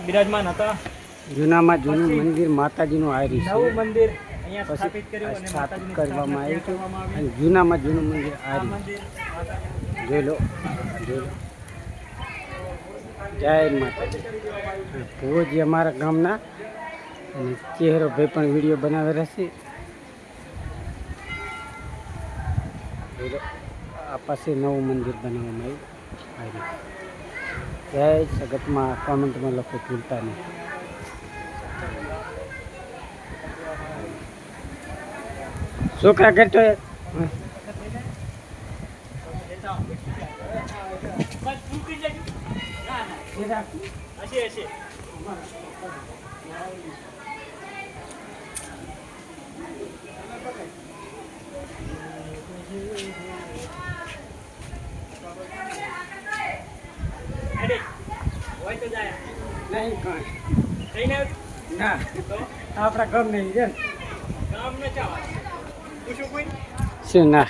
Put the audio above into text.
બિરાજમાન હતા. જૂનામાં જૂનું મંદિર માતાજીનું આવેલું છે. નવું મંદિર અહીંયા સ્થાપિત કર્યું અને સ્થાપિત માતાજીની કરવામાં આવ્યું હતું. કરવામાં આવી. અને જૂનામાં જૂનું મંદિર આ આવેલું મંદિર માતાજીનું જોઈ લો, જોઈ લો. જય માતાજી. ભુવોજી અમારા ગામના અને ચહેરો ભાઈ પણ વિડીયો બનાવેલા છે. જોઈ લો, આ પાસે નવું મંદિર બનાવવામાં આવ્યું. જય જગતમાં કોમેન્ટમાં લખો ભૂલતા નહીં. છોકરા કરતો નહીં કાંઈ ના આપણા ગામ નહીં છે ગામ ને ચાવા પૂછું કોઈ શું ના